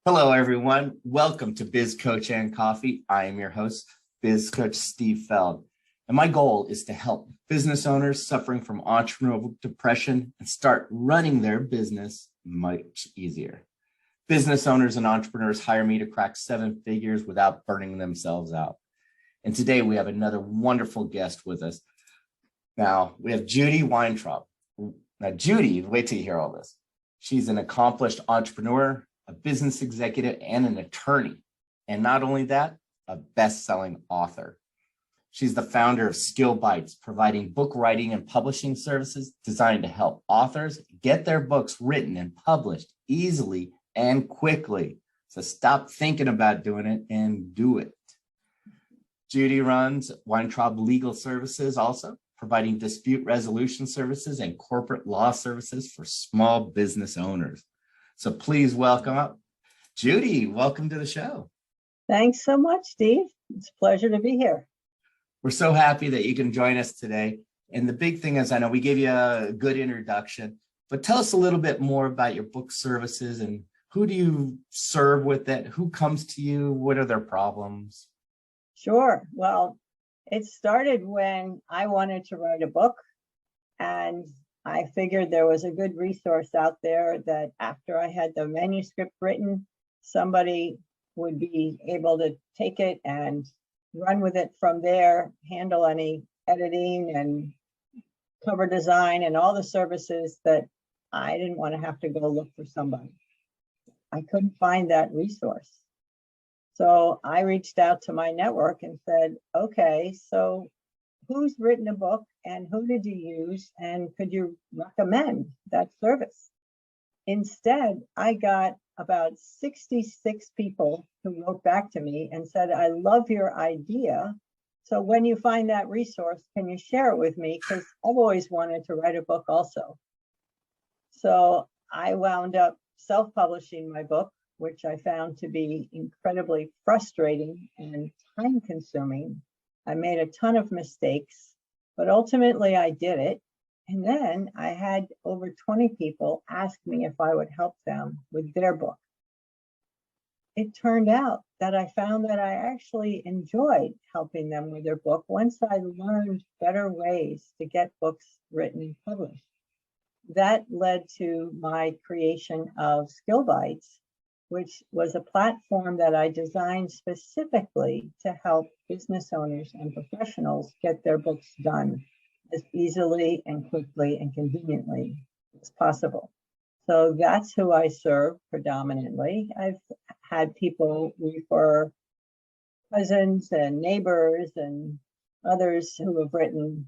Hello, everyone. Welcome to Biz Coach and Coffee. I am your host, Biz Coach Steve Feld. And my goal is to help business owners suffering from entrepreneurial depression and start running their business much easier. Business owners and entrepreneurs hire me to crack 7 figures without burning themselves out. And today we have another wonderful guest with us. Now, we have Judy Weintraub. Now, Judy, wait till you hear all this. She's an accomplished entrepreneur, a business executive, and an attorney. And not only that, a best-selling author. She's the founder of SkillBites, providing book writing and publishing services designed to help authors get their books written and published easily and quickly. So stop thinking about doing it and do it. Judy runs Weintraub Legal Services also, providing dispute resolution services and corporate law services for small business owners. So please welcome up Judy. Welcome to the show. Thanks so much, Steve. It's a pleasure to be here. We're so happy that you can join us today. And the big thing is, I know we gave you a good introduction, but tell us a little bit more about your book services and who do you serve with it? Who comes to you? What are their problems? Sure. Well, it started when I wanted to write a book, and I figured there was a good resource out there that after I had the manuscript written, somebody would be able to take it and run with it from there, handle any editing and cover design and all the services that I didn't want to have to go look for somebody. I couldn't find that resource. So I reached out to my network and said, okay, so who's written a book and who did you use and could you recommend that service? Instead, I got about 66 people who wrote back to me and said, I love your idea. So when you find that resource, can you share it with me? Because I've always wanted to write a book also. So I wound up self-publishing my book, which I found to be incredibly frustrating and time-consuming. I made a ton of mistakes, but ultimately I did it. And then I had over 20 people ask me if I would help them with their book. It turned out that I found that I actually enjoyed helping them with their book once I learned better ways to get books written and published. That led to my creation of SkillBites, which was a platform that I designed specifically to help business owners and professionals get their books done as easily and quickly and conveniently as possible. So that's who I serve predominantly. I've had people refer cousins and neighbors and others who have written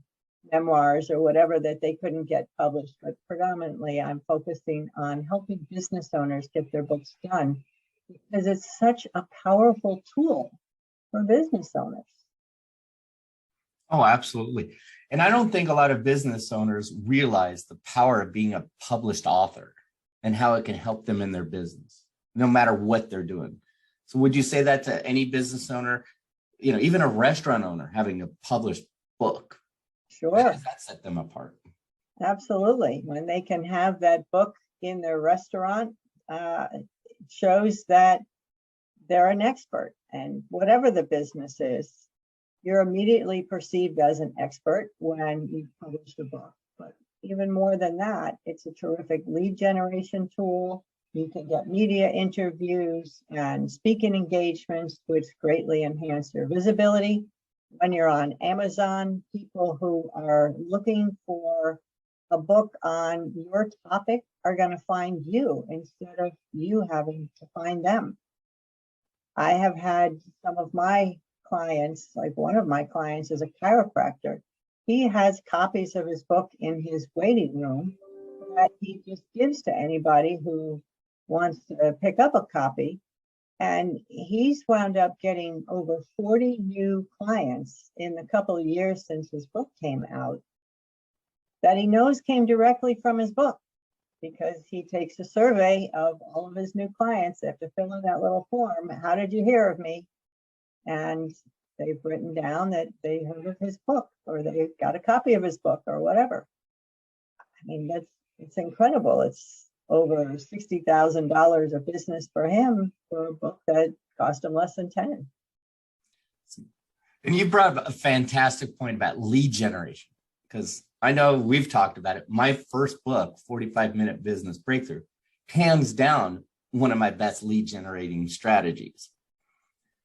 memoirs or whatever that they couldn't get published, but predominantly I'm focusing on helping business owners get their books done because it's such a powerful tool for business owners. Oh, absolutely. And I don't think a lot of business owners realize the power of being a published author and how it can help them in their business, no matter what they're doing. So would you say that to any business owner, even a restaurant owner having a published book? Sure. How does that set them apart? Absolutely. When they can have that book in their restaurant, it shows that they're an expert. And whatever the business is, you're immediately perceived as an expert when you've published a book. But even more than that, it's a terrific lead generation tool. You can get media interviews and speaking engagements, which greatly enhance your visibility. When you're on Amazon, people who are looking for a book on your topic are going to find you instead of you having to find them. I have had some of my clients, like one of my clients is a chiropractor. He has copies of his book in his waiting room that he just gives to anybody who wants to pick up a copy. And he's wound up getting over 40 new clients in the couple of years since his book came out that he knows came directly from his book because he takes a survey of all of his new clients. They have to fill in that little form. How did you hear of me? And they've written down that they heard of his book or they got a copy of his book or whatever. I mean, it's incredible. It's over $60,000 of business for him for a book that cost him less than 10. And you brought up a fantastic point about lead generation, because I know we've talked about it. My first book, 45-Minute Business Breakthrough, hands down one of my best lead generating strategies.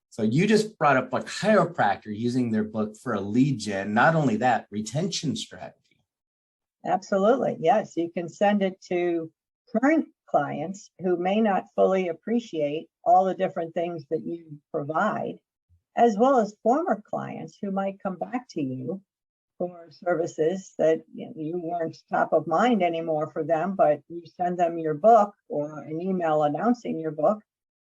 So you just brought up a chiropractor using their book for a lead gen. Not only that, retention strategy. Absolutely. Yes, you can send it to current clients who may not fully appreciate all the different things that you provide, as well as former clients who might come back to you for services that you weren't top of mind anymore for them, but you send them your book or an email announcing your book,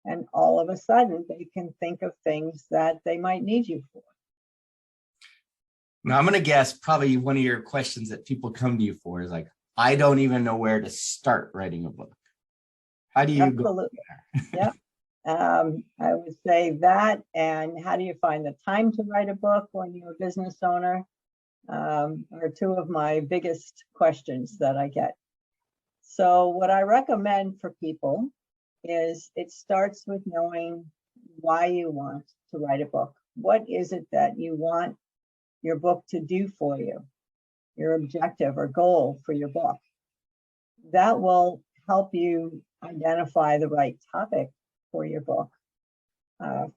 and all of a sudden they can think of things that they might need you for. Now, I'm going to guess probably one of your questions that people come to you for is like, I don't even know where to start writing a book. How do you Absolutely. go there? Yeah. I would say that, and how do you find the time to write a book when you're a business owner, are two of my biggest questions that I get. So what I recommend for people is it starts with knowing why you want to write a book. What is it that you want your book to do for you, your objective or goal for your book? That will help you identify the right topic for your book,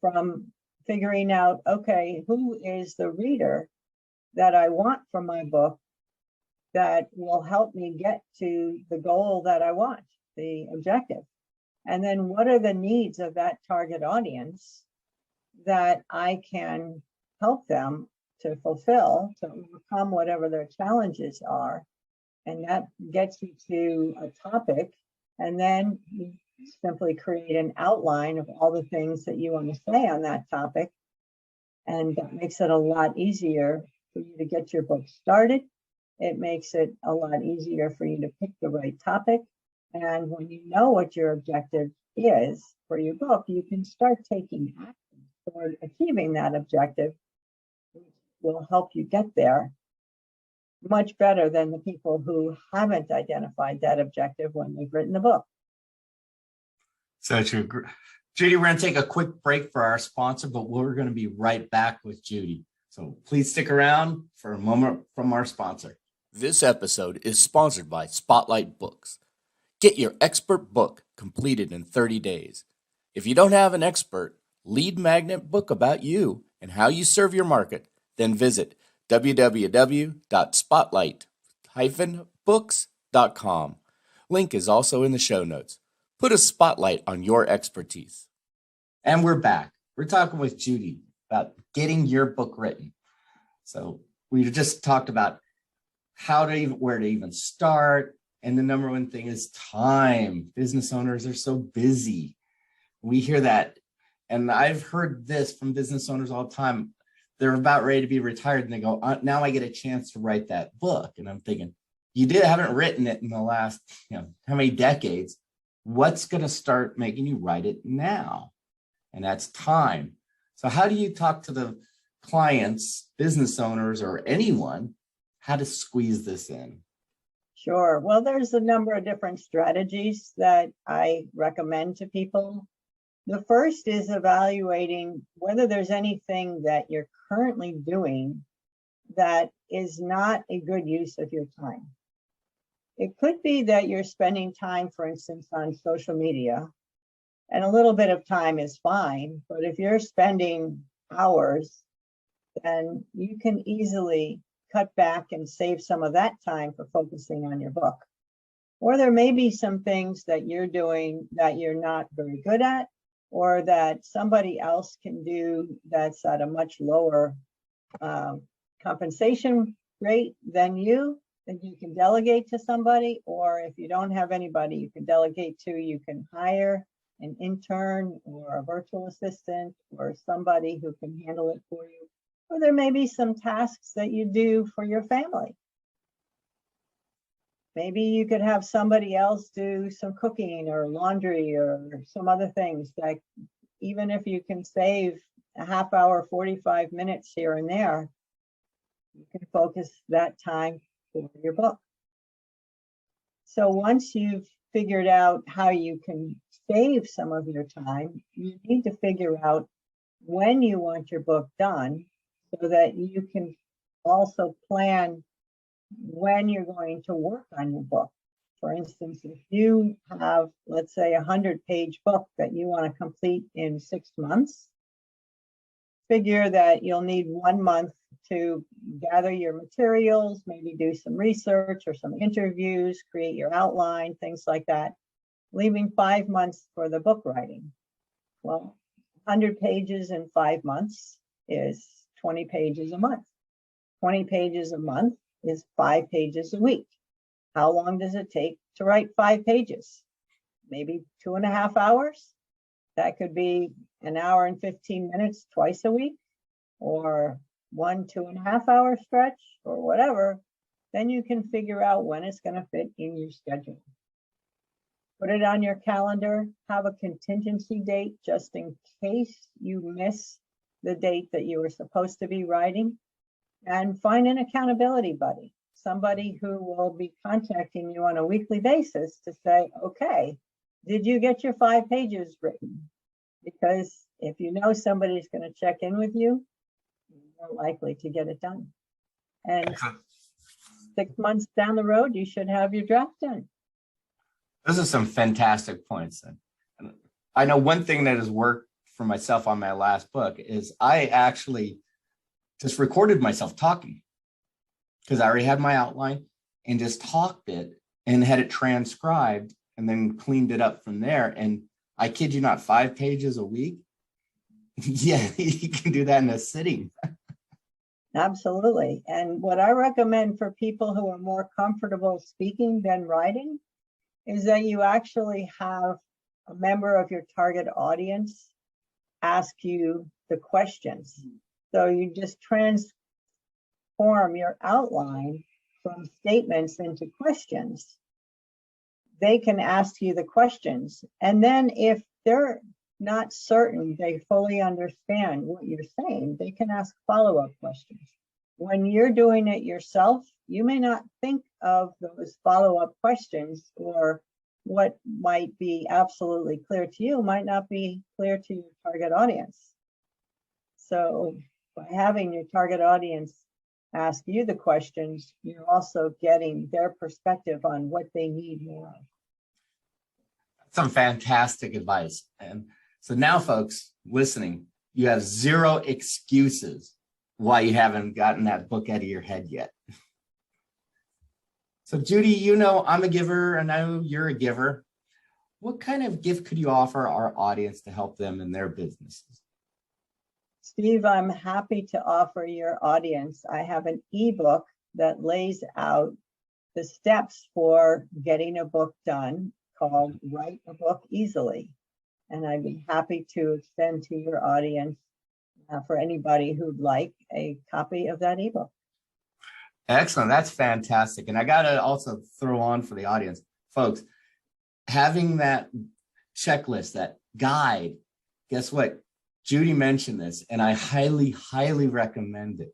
from figuring out, okay, who is the reader that I want from my book that will help me get to the goal that I want, the objective. And then what are the needs of that target audience that I can help them to fulfill, to overcome whatever their challenges are. And that gets you to a topic. And then you simply create an outline of all the things that you want to say on that topic. And that makes it a lot easier for you to get your book started. It makes it a lot easier for you to pick the right topic. And when you know what your objective is for your book, you can start taking action toward achieving that objective, which will help you get there much better than the people who haven't identified that objective when they've written the book. So true. Judy, we're going to take a quick break for our sponsor, but we're going to be right back with Judy. So please stick around for a moment from our sponsor. This episode is sponsored by Spotlight Books. Get your expert book completed in 30 days. If you don't have an expert lead magnet book about you and how you serve your market, then visit www.spotlight-books.com. Link is also in the show notes. Put a spotlight on your expertise. And we're back. We're talking with Judy about getting your book written. So we just talked about where to even start. And the number one thing is time. Business owners are so busy. We hear that. And I've heard this from business owners all the time. They're about ready to be retired and they go, now I get a chance to write that book. And I'm thinking, haven't written it in the last, how many decades? What's going to start making you write it now? And that's time. So how do you talk to the clients, business owners, or anyone, how to squeeze this in? Sure. Well, there's a number of different strategies that I recommend to people. The first is evaluating whether there's anything that you're currently doing that is not a good use of your time. It could be that you're spending time, for instance, on social media, and a little bit of time is fine. But if you're spending hours, then you can easily cut back and save some of that time for focusing on your book. Or there may be some things that you're doing that you're not very good at, or that somebody else can do that's at a much lower compensation rate than you, that you can delegate to somebody. Or if you don't have anybody you can delegate to, you can hire an intern or a virtual assistant or somebody who can handle it for you. Or there may be some tasks that you do for your family. Maybe you could have somebody else do some cooking or laundry or some other things. Like, even if you can save a half hour, 45 minutes here and there, you can focus that time for your book. So once you've figured out how you can save some of your time, you need to figure out when you want your book done so that you can also plan when you're going to work on your book. For instance, if you have, let's say, 100-page book that you want to complete in 6 months, figure that you'll need 1 month to gather your materials, maybe do some research or some interviews, create your outline, things like that, leaving 5 months for the book writing. Well, 100 pages in 5 months is 20 pages a month. 20 pages a month is 5 pages a week. How long does it take to write 5 pages? Maybe 2.5 hours. That could be an hour and 15 minutes twice a week, or 1 2.5 hour stretch, or whatever. Then you can figure out when it's going to fit in your schedule. Put it on your calendar, have a contingency date just in case you miss the date that you were supposed to be writing, and find an accountability buddy, somebody who will be contacting you on a weekly basis to say, okay, did you get your 5 pages written? Because if you know somebody's going to check in with you, you're more likely to get it done. And 6 months down the road, you should have your draft done. Those are some fantastic points. And I know one thing that has worked for myself on my last book is I actually just recorded myself talking, because I already had my outline, and just talked it and had it transcribed and then cleaned it up from there. And I kid you not, 5 pages a week. Yeah, you can do that in a sitting. Absolutely. And what I recommend for people who are more comfortable speaking than writing is that you actually have a member of your target audience ask you the questions. So you just transform your outline from statements into questions. They can ask you the questions. And then if they're not certain they fully understand what you're saying, they can ask follow-up questions. When you're doing it yourself, you may not think of those follow-up questions, or what might be absolutely clear to you might not be clear to your target audience. So by having your target audience ask you the questions, you're also getting their perspective on what they need more of. Some fantastic advice. And so now, folks listening, you have 0 excuses why you haven't gotten that book out of your head yet. So Judy, you know I'm a giver and I know you're a giver. What kind of gift could you offer our audience to help them in their businesses? Steve, I'm happy to offer your audience. I have an ebook that lays out the steps for getting a book done called Write a Book Easily. And I'd be happy to extend to your audience, for anybody who'd like, a copy of that ebook. Excellent. That's fantastic. And I got to also throw on for the audience, folks, having that checklist, that guide, guess what? Judy mentioned this, and I highly, highly recommend it.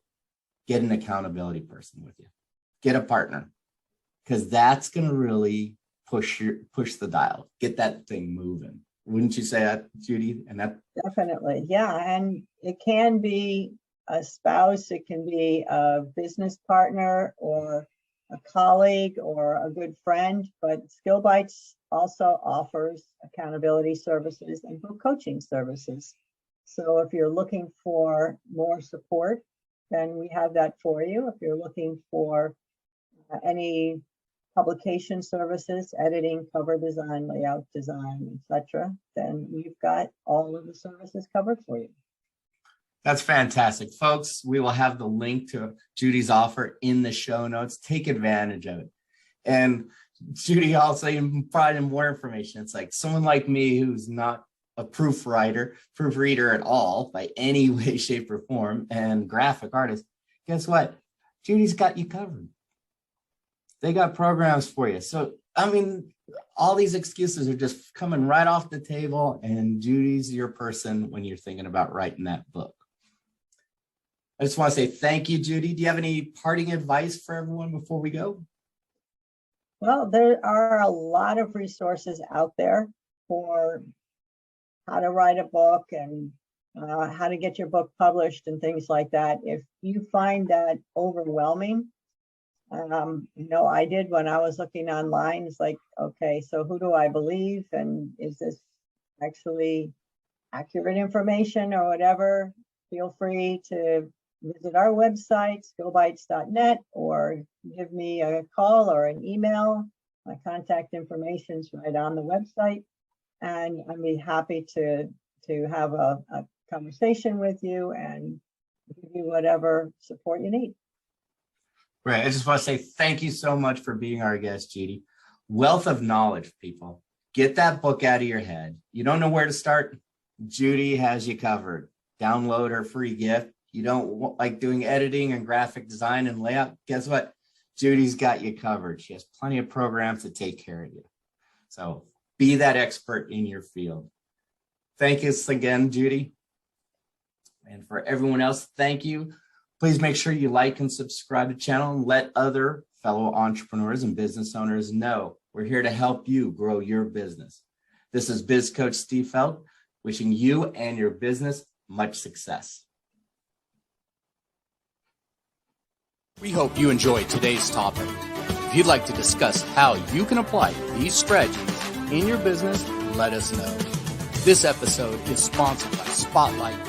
Get an accountability person with you. Get a partner, because that's going to really push the dial. Get that thing moving. Wouldn't you say that, Judy? And that Definitely, yeah. And it can be a spouse, it can be a business partner, or a colleague, or a good friend. But SkillBites also offers accountability services and book coaching services. So if you're looking for more support, then we have that for you. If you're looking for any publication services, editing, cover design, layout design, etc., then we've got all of the services covered for you. That's fantastic. Folks, we will have the link to Judy's offer in the show notes. Take advantage of it. And Judy also even provided more information. It's like someone like me who's not a proofreader at all by any way, shape, or form, and graphic artist. Guess what? Judy's got you covered. They got programs for you. So, I mean, all these excuses are just coming right off the table, and Judy's your person when you're thinking about writing that book. I just want to say thank you, Judy. Do you have any parting advice for everyone before we go? Well, there are a lot of resources out there for how to write a book and how to get your book published and things like that. If you find that overwhelming, I did when I was looking online. It's like, okay, so who do I believe? And is this actually accurate information or whatever? Feel free to visit our website, skillbites.net, or give me a call or an email. My contact information is right on the website, and I'd be happy to have a conversation with you and give you whatever support you need. Right. I just want to say thank you so much for being our guest, Judy. Wealth of knowledge, people. Get that book out of your head. You don't know where to start? Judy has you covered. Download her free gift. You don't like doing editing and graphic design and layout? Guess what? Judy's got you covered. She has plenty of programs to take care of you. So be that expert in your field. Thank you again, Judy. And for everyone else, thank you. Please make sure you like and subscribe to the channel and let other fellow entrepreneurs and business owners know we're here to help you grow your business. This is Biz Coach Steve Feld, wishing you and your business much success. We hope you enjoyed today's topic. If you'd like to discuss how you can apply these strategies in your business, let us know. This episode is sponsored by Spotlight.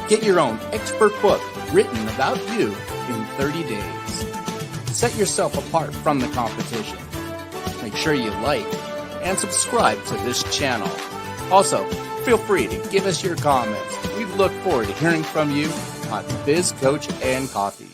Get your own expert book written about you in 30 days. Set yourself apart from the competition. Make sure you like and subscribe to this channel. Also, feel free to give us your comments. We look forward to hearing from you on Biz Coach and Coffee.